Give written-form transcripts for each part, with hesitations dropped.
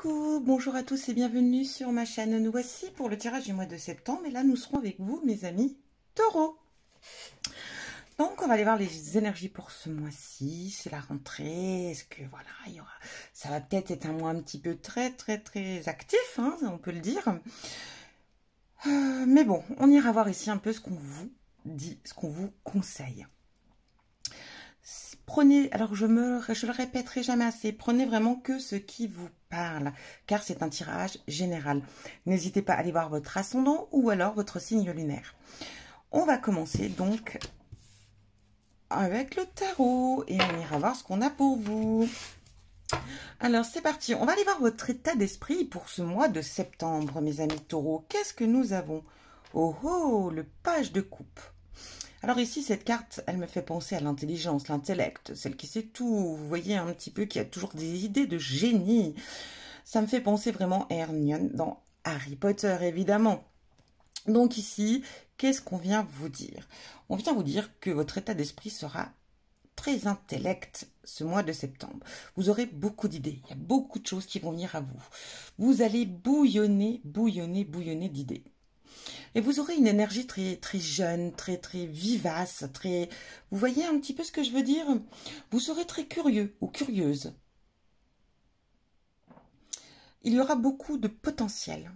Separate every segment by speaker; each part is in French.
Speaker 1: Coucou, bonjour à tous et bienvenue sur ma chaîne. Nous voici pour le tirage du mois de septembre et là nous serons avec vous mes amis taureaux. Donc on va aller voir les énergies pour ce mois-ci, c'est la rentrée, est-ce que voilà, ça va peut-être être un mois un petit peu très actif, hein, on peut le dire. Mais bon, on ira voir ici un peu ce qu'on vous dit, ce qu'on vous conseille. Prenez, alors je le répéterai jamais assez, prenez vraiment que ce qui vous parle, car c'est un tirage général. N'hésitez pas à aller voir votre ascendant ou alors votre signe lunaire. On va commencer donc avec le tarot et on ira voir ce qu'on a pour vous. Alors c'est parti, on va aller voir votre état d'esprit pour ce mois de septembre, mes amis taureaux. Qu'est-ce que nous avons? Oh oh, le page de coupe. Alors ici, cette carte, elle me fait penser à l'intelligence, l'intellect, celle qui sait tout. Vous voyez un petit peu qu'il y a toujours des idées de génie. Ça me fait penser vraiment à Hermione dans Harry Potter, évidemment. Donc ici, qu'est-ce qu'on vient vous dire? On vient vous dire que votre état d'esprit sera très intellect ce mois de septembre. Vous aurez beaucoup d'idées. Il y a beaucoup de choses qui vont venir à vous. Vous allez bouillonner d'idées. Et vous aurez une énergie très jeune, très vivace, très... Vous voyez un petit peu ce que je veux dire? Vous serez très curieux ou curieuse. Il y aura beaucoup de potentiel.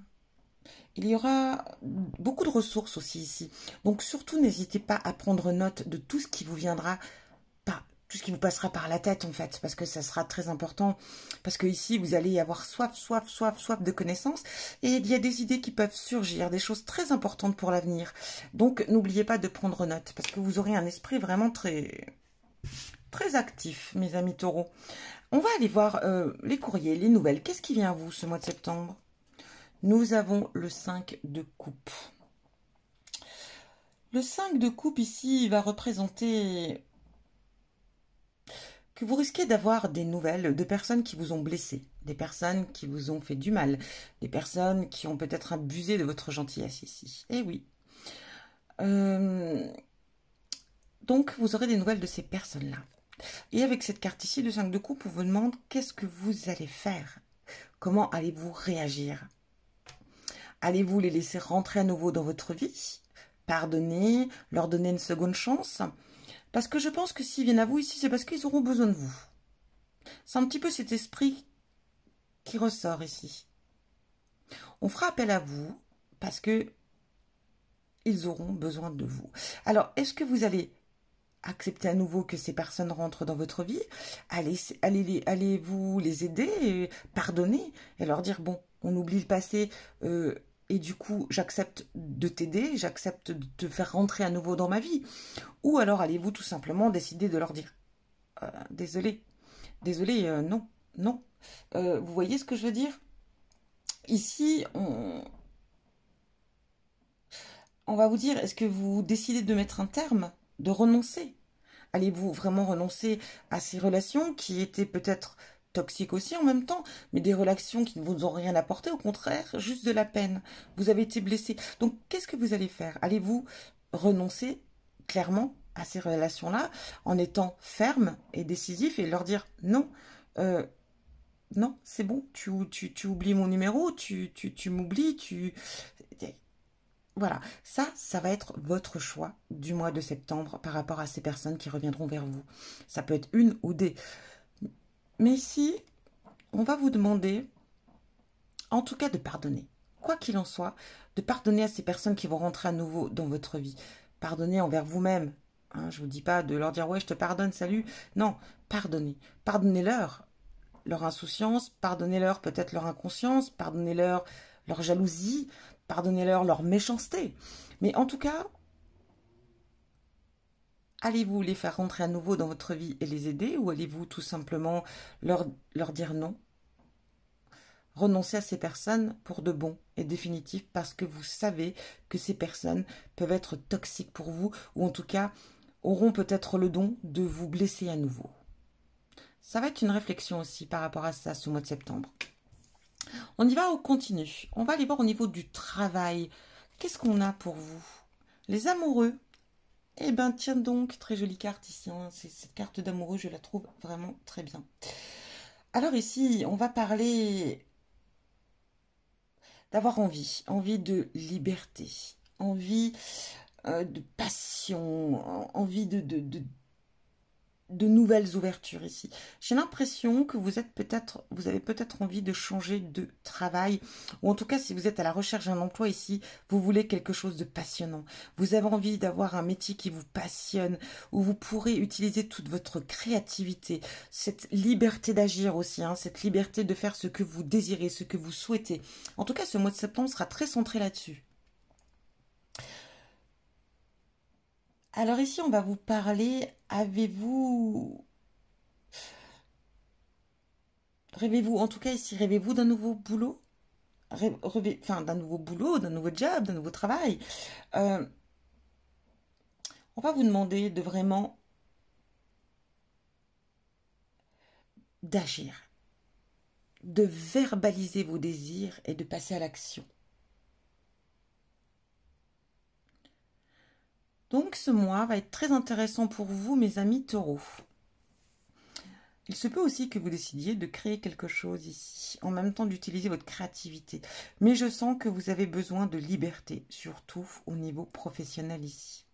Speaker 1: Il y aura beaucoup de ressources aussi ici. Donc surtout, n'hésitez pas à prendre note de tout ce qui vous viendra, tout ce qui vous passera par la tête en fait, parce que ça sera très important, parce que ici vous allez avoir soif de connaissances, et il y a des idées qui peuvent surgir, des choses très importantes pour l'avenir. Donc n'oubliez pas de prendre note, parce que vous aurez un esprit vraiment très actif, mes amis taureaux. On va aller voir les courriers, les nouvelles. Qu'est-ce qui vient à vous ce mois de septembre? Nous avons le 5 de coupe. Le 5 de coupe ici va représenter que vous risquez d'avoir des nouvelles de personnes qui vous ont blessé, des personnes qui vous ont fait du mal, des personnes qui ont peut-être abusé de votre gentillesse ici. Eh oui. Donc, vous aurez des nouvelles de ces personnes-là. Et avec cette carte ici, le 5 de coupe, on vous demande qu'est-ce que vous allez faire? Comment allez-vous réagir? Allez-vous les laisser rentrer à nouveau dans votre vie? Pardonner, leur donner une seconde chance? Parce que je pense que s'ils viennent à vous ici, c'est parce qu'ils auront besoin de vous. C'est un petit peu cet esprit qui ressort ici. On fera appel à vous parce que ils auront besoin de vous. Alors, est-ce que vous allez accepter à nouveau que ces personnes rentrent dans votre vie? Allez-vous les aider, pardonner et leur dire, bon, on oublie le passé et du coup, j'accepte de t'aider, j'accepte de te faire rentrer à nouveau dans ma vie. Ou alors allez-vous tout simplement décider de leur dire désolé, non. Vous voyez ce que je veux dire? Ici, on va vous dire, est-ce que vous décidez de mettre un terme, de renoncer? Allez-vous vraiment renoncer à ces relations qui étaient peut-être toxiques aussi en même temps, mais des relations qui ne vous ont rien apporté, au contraire, juste de la peine. Vous avez été blessé. Donc, qu'est-ce que vous allez faire? Allez-vous renoncer clairement à ces relations-là en étant ferme et décisif et leur dire non, non, c'est bon, tu oublies mon numéro, tu m'oublies, Voilà, ça va être votre choix du mois de septembre par rapport à ces personnes qui reviendront vers vous. Ça peut être une ou des. Mais ici, on va vous demander, en tout cas, de pardonner. Quoi qu'il en soit, de pardonner à ces personnes qui vont rentrer à nouveau dans votre vie. Pardonnez envers vous-même. Hein, je ne vous dis pas de leur dire « ouais, je te pardonne, salut ». Non, pardonnez. Pardonnez-leur leur insouciance, pardonnez-leur peut-être leur inconscience, pardonnez-leur leur jalousie, pardonnez-leur leur méchanceté. Mais en tout cas, allez-vous les faire rentrer à nouveau dans votre vie et les aider, ou allez-vous tout simplement leur dire non? Renoncer à ces personnes pour de bon et définitif parce que vous savez que ces personnes peuvent être toxiques pour vous, ou en tout cas auront peut-être le don de vous blesser à nouveau. Ça va être une réflexion aussi par rapport à ça ce mois de septembre. On y va au continu. On va aller voir au niveau du travail. Qu'est-ce qu'on a pour vous? Les amoureux. Eh bien, tiens donc, très jolie carte ici. Hein. Cette carte d'amoureux, je la trouve vraiment très bien. Alors ici, on va parler d'avoir envie, envie de liberté, envie de passion, envie de nouvelles ouvertures ici. J'ai l'impression que vous avez peut-être envie de changer de travail, ou en tout cas, si vous êtes à la recherche d'un emploi ici, vous voulez quelque chose de passionnant. Vous avez envie d'avoir un métier qui vous passionne, où vous pourrez utiliser toute votre créativité, cette liberté d'agir aussi, hein, cette liberté de faire ce que vous désirez, ce que vous souhaitez. En tout cas, ce mois de septembre sera très centré là-dessus. Alors ici, on va vous parler, rêvez-vous, en tout cas ici, rêvez-vous d'un nouveau boulot? Enfin, d'un nouveau boulot, d'un nouveau job, d'un nouveau travail. Euh, on va vous demander de vraiment d'agir, de verbaliser vos désirs et de passer à l'action. Donc ce mois va être très intéressant pour vous, mes amis taureaux. Il se peut aussi que vous décidiez de créer quelque chose ici, en même temps d'utiliser votre créativité. Mais je sens que vous avez besoin de liberté, surtout au niveau professionnel ici.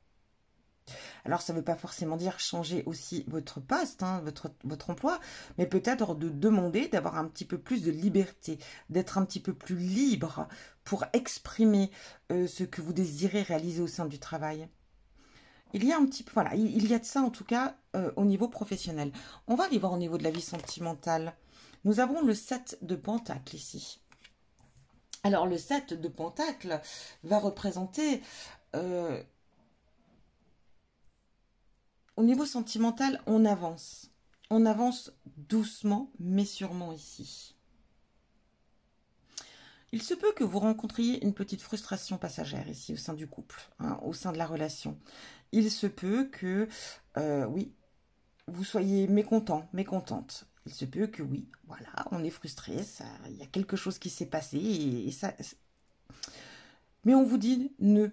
Speaker 1: Alors ça ne veut pas forcément dire changer aussi votre poste, hein, votre emploi, mais peut-être de demander d'avoir un petit peu plus de liberté, d'être un petit peu plus libre pour exprimer ce que vous désirez réaliser au sein du travail. Il y a un petit peu, voilà, il y a de ça en tout cas au niveau professionnel. On va aller voir au niveau de la vie sentimentale. Nous avons le 7 de Pentacle ici. Alors le 7 de Pentacle va représenter, au niveau sentimental, on avance. On avance doucement mais sûrement ici. Il se peut que vous rencontriez une petite frustration passagère ici au sein du couple, hein, au sein de la relation. Il se peut que, oui, vous soyez mécontent, mécontente. Il se peut que oui, voilà, on est frustré, il y a quelque chose qui s'est passé et ça. Mais on vous dit ne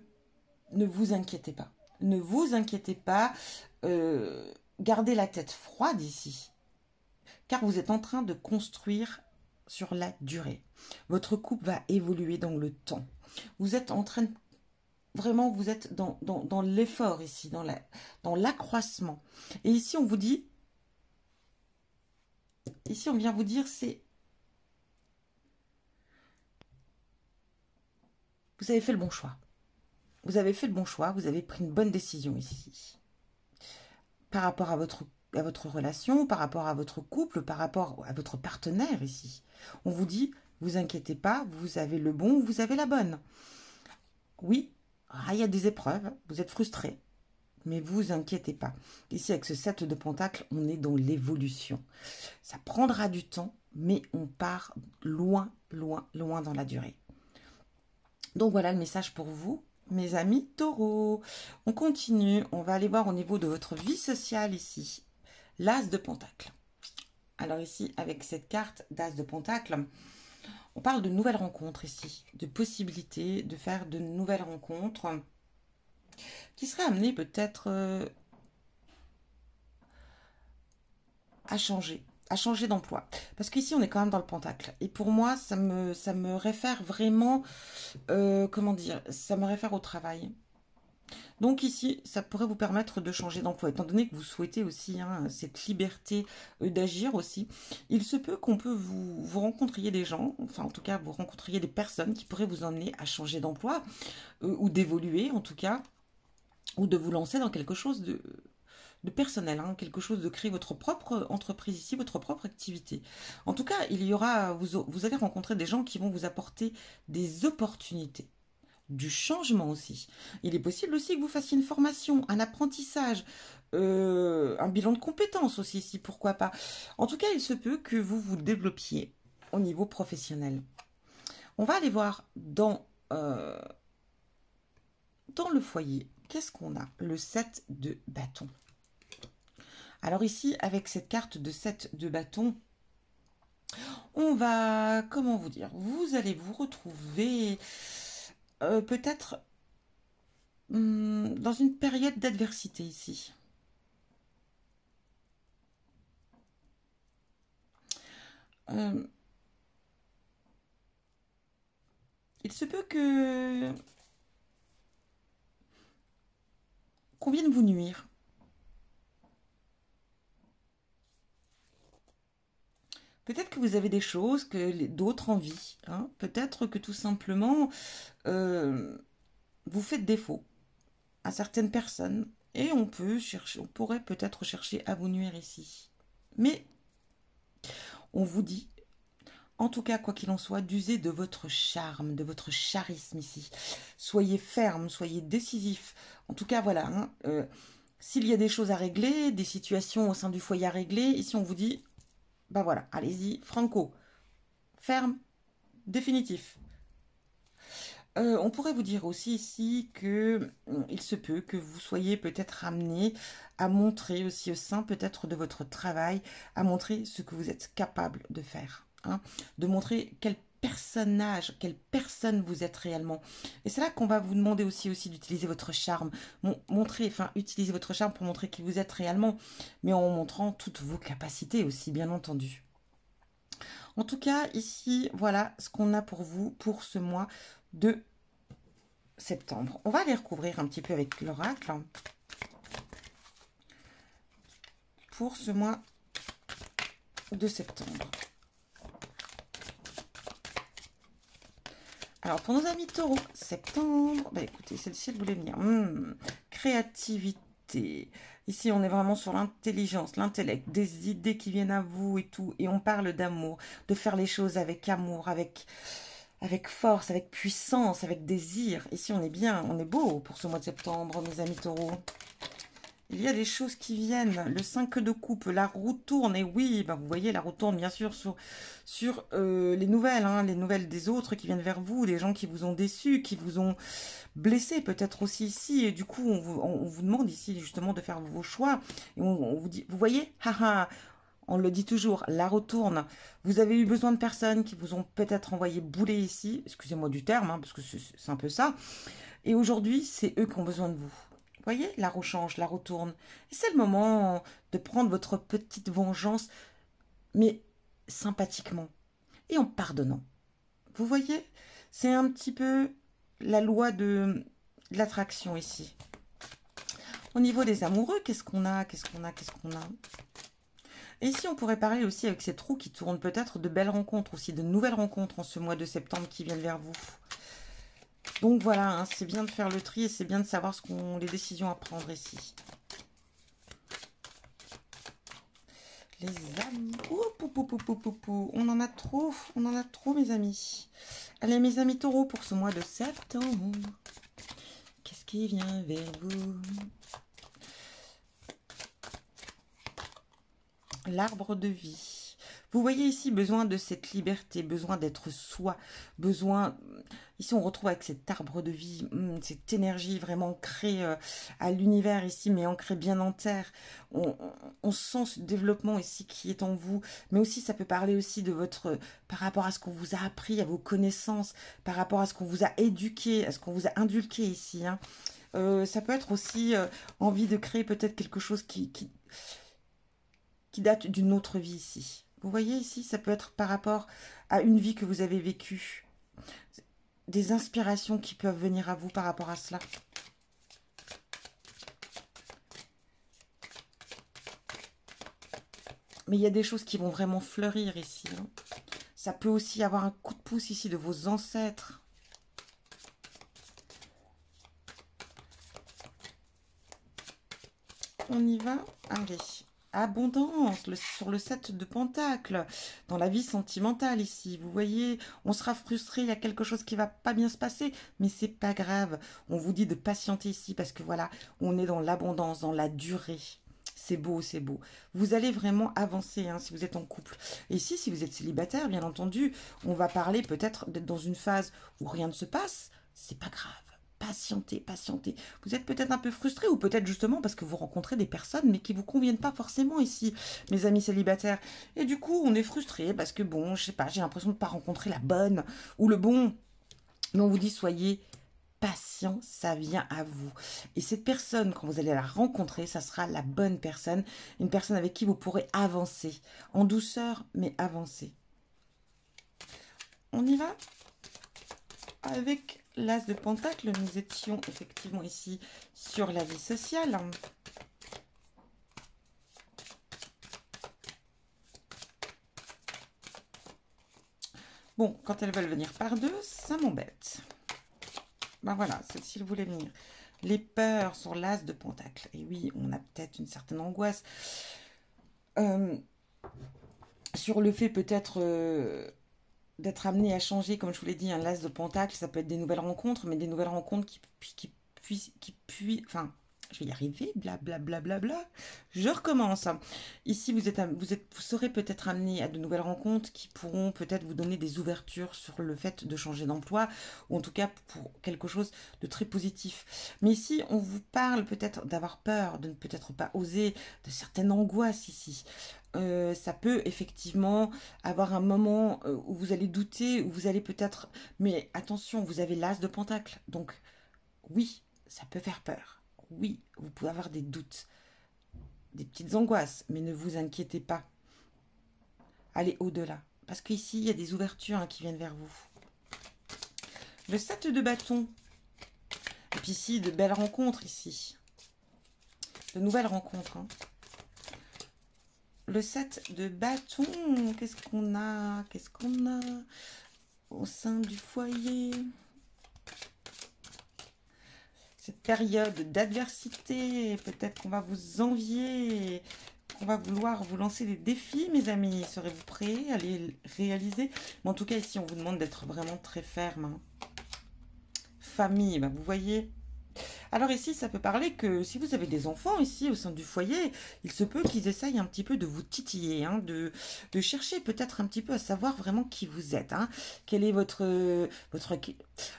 Speaker 1: vous inquiétez pas, ne vous inquiétez pas, gardez la tête froide ici, car vous êtes en train de construire sur la durée. Votre couple va évoluer dans le temps. Vous êtes en train de vraiment, vous êtes dans l'effort ici, dans l'accroissement. Et ici, on vous dit, ici, on vient vous dire, vous avez fait le bon choix. Vous avez fait le bon choix, vous avez pris une bonne décision ici. Par rapport à votre relation, par rapport à votre couple, par rapport à votre partenaire ici. On vous dit, vous inquiétez pas, vous avez le bon, vous avez la bonne. Oui, il y a des épreuves, vous êtes frustré, mais vous inquiétez pas. Ici, avec ce 7 de Pentacle, on est dans l'évolution. Ça prendra du temps, mais on part loin, loin, loin dans la durée. Donc voilà le message pour vous, mes amis taureaux. On continue, on va aller voir au niveau de votre vie sociale ici. L'As de Pentacle. Alors ici, avec cette carte d'As de Pentacle, on parle de nouvelles rencontres ici, de possibilités de faire de nouvelles rencontres qui seraient amenées peut-être à changer d'emploi. Parce qu'ici, on est quand même dans le Pentacle. Et pour moi, ça me réfère vraiment, comment dire, ça me réfère au travail. Donc ici, ça pourrait vous permettre de changer d'emploi, étant donné que vous souhaitez aussi hein, cette liberté d'agir aussi. Il se peut qu'on peut vous rencontriez des gens, enfin en tout cas vous rencontriez des personnes qui pourraient vous emmener à changer d'emploi ou d'évoluer en tout cas, ou de vous lancer dans quelque chose de personnel, hein, quelque chose de créer votre propre entreprise ici, votre propre activité. En tout cas, vous allez rencontrer des gens qui vont vous apporter des opportunités du changement aussi. Il est possible aussi que vous fassiez une formation, un apprentissage, un bilan de compétences aussi, si pourquoi pas. En tout cas, il se peut que vous vous développiez au niveau professionnel. On va aller voir dans le foyer. Qu'est-ce qu'on a? Le 7 de bâton. Alors ici, avec cette carte de 7 de bâton, on va, comment vous dire, vous allez vous retrouver peut-être dans une période d'adversité ici. Euh, Il se peut que qu'on vienne vous nuire. Peut-être que vous avez des choses que d'autres envient. Hein. Peut-être que tout simplement, vous faites défaut à certaines personnes. Et on pourrait peut-être chercher à vous nuire ici. Mais on vous dit, en tout cas, quoi qu'il en soit, d'user de votre charme, de votre charisme ici. Soyez ferme, soyez décisif. En tout cas, voilà. Hein, s'il y a des choses à régler, des situations au sein du foyer à régler, ici on vous dit, bah voilà, allez-y, franco, ferme, définitif. On pourrait vous dire aussi ici que il se peut que vous soyez peut-être amené à montrer aussi au sein peut-être de votre travail, à montrer ce que vous êtes capable de faire. Hein, de montrer quel personnage, quelle personne vous êtes réellement. Et c'est là qu'on va vous demander aussi d'utiliser votre charme. Utiliser votre charme pour montrer qui vous êtes réellement, mais en montrant toutes vos capacités aussi, bien entendu. En tout cas, ici, voilà ce qu'on a pour vous pour ce mois de septembre. On va aller recouvrir un petit peu avec l'oracle pour ce mois de septembre. Alors, pour nos amis taureaux, septembre, bah écoutez, celle-ci, elle voulait venir. Créativité. Ici, on est vraiment sur l'intelligence, l'intellect, des idées qui viennent à vous et tout. Et on parle d'amour, de faire les choses avec amour, avec force, avec puissance, avec désir. Ici, on est bien, on est beau pour ce mois de septembre, mes amis taureaux. Il y a des choses qui viennent. Le 5 de coupe, la roue tourne. Et oui, ben vous voyez, la roue tourne bien sûr sur les nouvelles. Hein, les nouvelles des autres qui viennent vers vous. Des gens qui vous ont déçus, qui vous ont blessé peut-être aussi ici. Et du coup, on vous demande ici justement de faire vos choix. Et on vous dit, vous voyez, haha, on le dit toujours, la roue tourne. Vous avez eu besoin de personnes qui vous ont peut-être envoyé bouler ici. Excusez-moi du terme, hein, parce que c'est un peu ça. Et aujourd'hui, c'est eux qui ont besoin de vous. Vous voyez, la roue change, la roue tourne. Et c'est le moment de prendre votre petite vengeance, mais sympathiquement et en pardonnant. Vous voyez, c'est un petit peu la loi de l'attraction ici. Au niveau des amoureux, qu'est-ce qu'on a? Et ici, on pourrait parler aussi avec cette roue qui tourne peut-être de belles rencontres aussi, de nouvelles rencontres en ce mois de septembre qui viennent vers vous. Donc voilà, hein, c'est bien de faire le tri et c'est bien de savoir les décisions à prendre ici. Les amis. On en a trop mes amis. Allez mes amis taureaux pour ce mois de septembre. Qu'est-ce qui vient vers vous? L'arbre de vie. Vous voyez ici, besoin de cette liberté, besoin d'être soi, besoin... Ici, on retrouve avec cet arbre de vie, cette énergie vraiment ancrée à l'univers ici, mais ancrée bien en terre. On sent ce développement ici qui est en vous, mais aussi, ça peut parler aussi de votre... par rapport à ce qu'on vous a appris, à vos connaissances, par rapport à ce qu'on vous a éduqué, à ce qu'on vous a inculqué ici. Hein. Ça peut être aussi envie de créer peut-être quelque chose qui date d'une autre vie ici. Vous voyez ici, ça peut être par rapport à une vie que vous avez vécue. Des inspirations qui peuvent venir à vous par rapport à cela. Mais il y a des choses qui vont vraiment fleurir ici. Hein. Ça peut aussi avoir un coup de pouce ici de vos ancêtres. On y va? Allez. Abondance sur le 7 de Pentacle, dans la vie sentimentale ici. Vous voyez, on sera frustré, il y a quelque chose qui va pas bien se passer, mais c'est pas grave. On vous dit de patienter ici parce que voilà, on est dans l'abondance, dans la durée. C'est beau, c'est beau. Vous allez vraiment avancer hein, si vous êtes en couple. Et ici, si vous êtes célibataire, bien entendu, on va parler peut-être d'être dans une phase où rien ne se passe. C'est pas grave. Patientez. Vous êtes peut-être un peu frustré ou peut-être justement parce que vous rencontrez des personnes mais qui ne vous conviennent pas forcément ici, mes amis célibataires. Et du coup, on est frustré parce que bon, je sais pas, j'ai l'impression de ne pas rencontrer la bonne ou le bon. Mais on vous dit, soyez patient, ça vient à vous. Et cette personne, quand vous allez la rencontrer, ça sera la bonne personne, une personne avec qui vous pourrez avancer, en douceur, mais avancer. On y va ? avec l'As de Pentacle, nous étions effectivement ici sur la vie sociale. Bon, quand elles veulent venir par deux, ça m'embête. Ben voilà, celle-ci, elle voulait venir. Les peurs sur l'As de Pentacle. Et oui, on a peut-être une certaine angoisse. Sur le fait peut-être d'être amené à changer, comme je vous l'ai dit, un l'As de Pentacle, ça peut être des nouvelles rencontres, mais des nouvelles rencontres qui puissent, enfin, je vais y arriver, blablabla, bla, bla, bla, bla. Je recommence. Ici, vous serez peut-être amené à de nouvelles rencontres qui pourront peut-être vous donner des ouvertures sur le fait de changer d'emploi, ou en tout cas pour quelque chose de très positif. Mais ici, on vous parle peut-être d'avoir peur, de ne peut-être pas oser, de certaines angoisses ici. Ça peut effectivement avoir un moment où vous allez douter, où vous allez peut-être... Mais attention, vous avez l'As de Pentacle, donc oui, ça peut faire peur. Oui, vous pouvez avoir des doutes, des petites angoisses, mais ne vous inquiétez pas. Allez au-delà, parce qu'ici, il y a des ouvertures qui viennent vers vous. Le 7 de bâton. Et puis ici, de belles rencontres ici. De nouvelles rencontres. Le 7 de bâton, qu'est-ce qu'on a? Qu'est-ce qu'on a au sein du foyer? Cette période d'adversité, peut-être qu'on va vous envier, qu'on va vouloir vous lancer des défis, mes amis. Serez-vous prêts à les réaliser? Mais en tout cas, ici, on vous demande d'être vraiment très ferme. Famille, bah, vous voyez. Alors ici, ça peut parler que si vous avez des enfants ici au sein du foyer, il se peut qu'ils essayent un petit peu de vous titiller, de chercher peut-être un petit peu à savoir vraiment qui vous êtes. Quel est votre...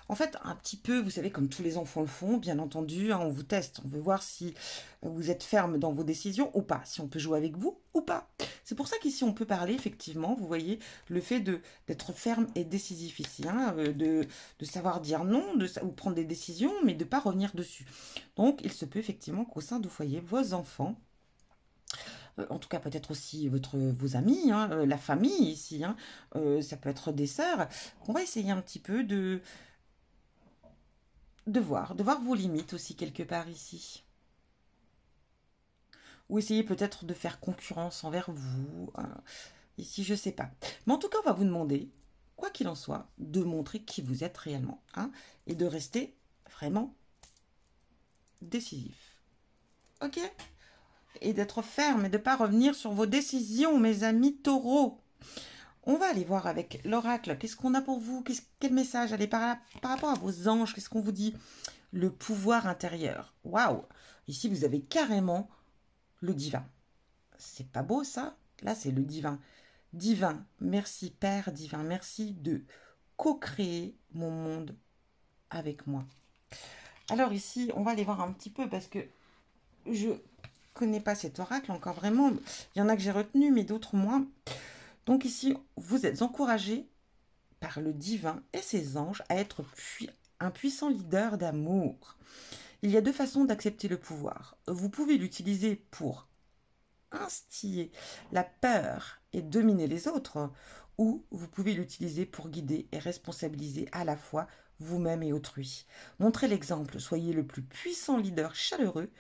Speaker 1: En fait, un petit peu, vous savez, comme tous les enfants le font, bien entendu, on vous teste. On veut voir si vous êtes ferme dans vos décisions ou pas, si on peut jouer avec vous ou pas. C'est pour ça qu'ici, on peut parler, effectivement, vous voyez, le fait d'être ferme et décisif ici, de savoir dire non, ou prendre des décisions, mais de ne pas revenir dessus. Donc, il se peut effectivement qu'au sein du foyer, vos enfants, en tout cas peut-être aussi vos amis, la famille ici, ça peut être des sœurs, qu'on va essayer un petit peu de voir vos limites aussi quelque part ici. Ou essayer peut-être de faire concurrence envers vous. Ici, je sais pas. Mais en tout cas, on va vous demander, quoi qu'il en soit, de montrer qui vous êtes réellement. Et de rester vraiment décisif. Ok? Et d'être ferme et de ne pas revenir sur vos décisions, mes amis taureaux. On va aller voir avec l'oracle. Qu'est-ce qu'on a pour vous? Quel message? Allez, par rapport à vos anges, qu'est-ce qu'on vous dit? Le pouvoir intérieur. Waouh! Ici, vous avez carrément le divin. C'est pas beau, ça? Là, c'est le divin. Divin, merci Père divin, merci de co-créer mon monde avec moi. Alors ici, on va aller voir un petit peu parce que je connais pas cet oracle encore vraiment. Il y en a que j'ai retenu, mais d'autres moins. Donc ici, vous êtes encouragé par le divin et ses anges à être un puissant leader d'amour. Il y a deux façons d'accepter le pouvoir. Vous pouvez l'utiliser pour instiller la peur et dominer les autres, ou vous pouvez l'utiliser pour guider et responsabiliser à la fois vous-même et autrui. Montrez l'exemple, soyez le plus puissant leader chaleureux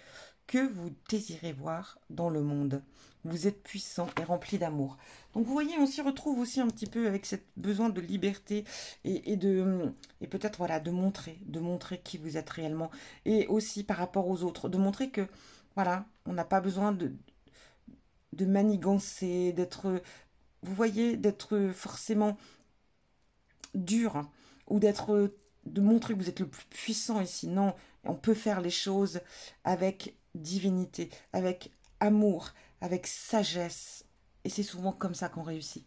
Speaker 1: que vous désirez voir dans le monde. Vous êtes puissant et rempli d'amour. Donc vous voyez, on s'y retrouve aussi un petit peu avec ce besoin de liberté et peut-être voilà, de montrer qui vous êtes réellement. Et aussi par rapport aux autres, de montrer que voilà, on n'a pas besoin de manigancer, d'être, vous voyez, d'être forcément dur, ou de montrer que vous êtes le plus puissant ici. Non, on peut faire les choses avec divinité, avec amour, avec sagesse. Et c'est souvent comme ça qu'on réussit.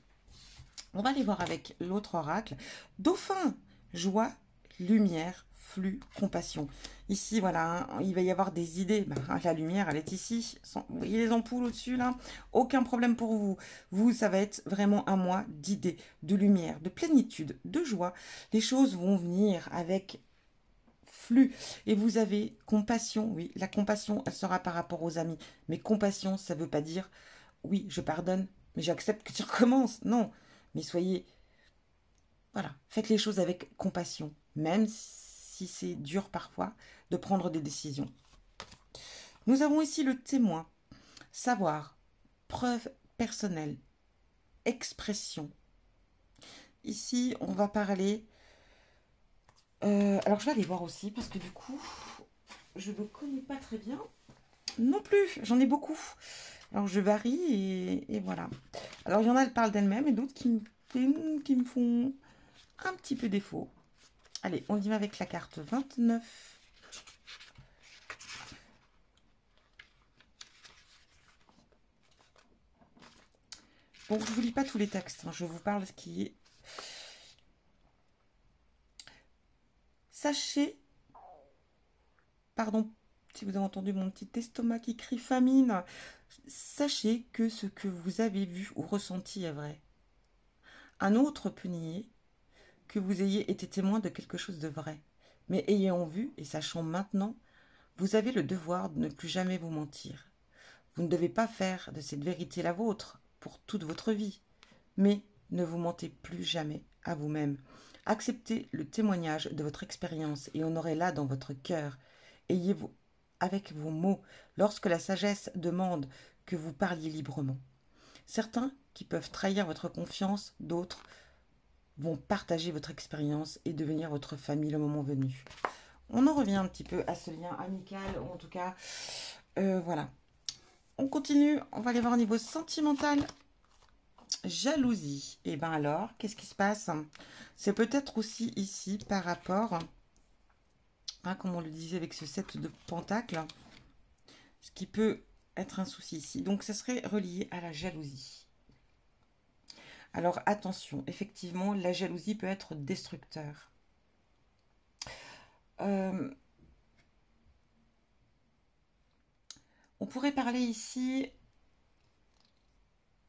Speaker 1: On va aller voir avec l'autre oracle. Dauphin, joie, lumière, flux, compassion. Ici, voilà, il va y avoir des idées. La lumière, elle est ici. Vous voyez les ampoules au-dessus, là? Aucun problème pour vous. Vous, ça va être vraiment un mois d'idées, de lumière, de plénitude, de joie. Les choses vont venir avec flux. Et vous avez compassion. Oui, la compassion, elle sera par rapport aux amis. Mais compassion, ça ne veut pas dire, oui, je pardonne, mais j'accepte que tu recommences. Non, mais soyez... Voilà, faites les choses avec compassion. même si c'est dur parfois de prendre des décisions. Nous avons ici le témoin, savoir, preuve personnelle, expression. Ici, on va parler... alors, je vais aller voir aussi, parce que du coup, je ne connais pas très bien. Non plus, j'en ai beaucoup. Alors, je varie et voilà. Alors, il y en a, elles parlent d'elles-mêmes et d'autres qui me font un petit peu défaut. Allez, on y va avec la carte 29. Bon, je ne vous lis pas tous les textes, hein, je vous parle ce qui est... Sachez, pardon, si vous avez entendu mon petit estomac qui crie famine, sachez que ce que vous avez vu ou ressenti est vrai. Un autre peut nier que vous ayez été témoin de quelque chose de vrai. Mais ayant vu et sachant maintenant, vous avez le devoir de ne plus jamais vous mentir. Vous ne devez pas faire de cette vérité la vôtre pour toute votre vie, mais ne vous mentez plus jamais à vous-même. Acceptez le témoignage de votre expérience et honorez-la dans votre cœur. Ayez-vous avec vos mots lorsque la sagesse demande que vous parliez librement. Certains qui peuvent trahir votre confiance, d'autres vont partager votre expérience et devenir votre famille le moment venu. On en revient un petit peu à ce lien amical, ou en tout cas, voilà. On continue, on va aller voir au niveau sentimental. Jalousie. Et bien alors, qu'est-ce qui se passe? C'est peut-être aussi ici par rapport, hein, comme on le disait avec ce 7 de pentacles, ce qui peut être un souci ici. Donc, ça serait relié à la jalousie. Alors, attention, effectivement, la jalousie peut être destructeur. On pourrait parler ici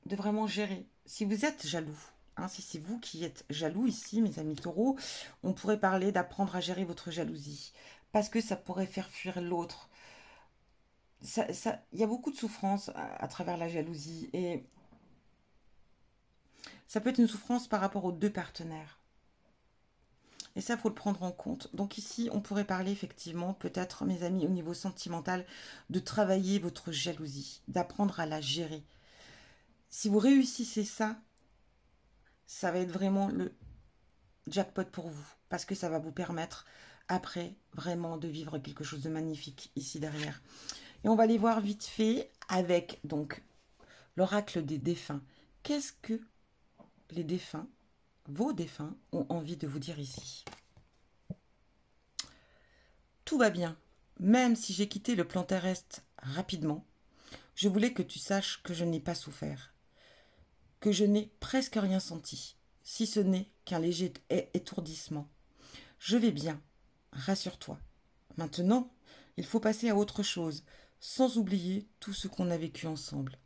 Speaker 1: de vraiment gérer. Si vous êtes jaloux, hein, si c'est vous qui êtes jaloux ici, mes amis taureaux, on pourrait parler d'apprendre à gérer votre jalousie. Parce que ça pourrait faire fuir l'autre. Il y a beaucoup de souffrance à travers la jalousie. Et ça peut être une souffrance par rapport aux deux partenaires. Et ça, il faut le prendre en compte. Donc ici, on pourrait parler effectivement, peut-être, mes amis, au niveau sentimental, de travailler votre jalousie, d'apprendre à la gérer. Si vous réussissez ça, ça va être vraiment le jackpot pour vous. Parce que ça va vous permettre, après, vraiment de vivre quelque chose de magnifique ici derrière. Et on va aller voir vite fait avec, donc, l'oracle des défunts. Qu'est-ce que les défunts, vos défunts, ont envie de vous dire ici? Tout va bien. Même si j'ai quitté le plan terrestre rapidement, je voulais que tu saches que je n'ai pas souffert, que je n'ai presque rien senti, si ce n'est qu'un léger étourdissement. Je vais bien, rassure-toi. Maintenant, il faut passer à autre chose, sans oublier tout ce qu'on a vécu ensemble.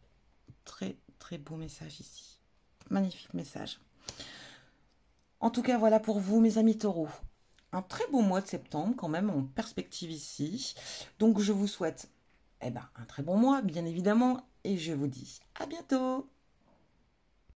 Speaker 1: Très, très beau message ici. Magnifique message. En tout cas, voilà pour vous, mes amis taureaux. Un très beau mois de septembre, quand même, en perspective ici. Donc, je vous souhaite un très bon mois, bien évidemment. Et je vous dis à bientôt.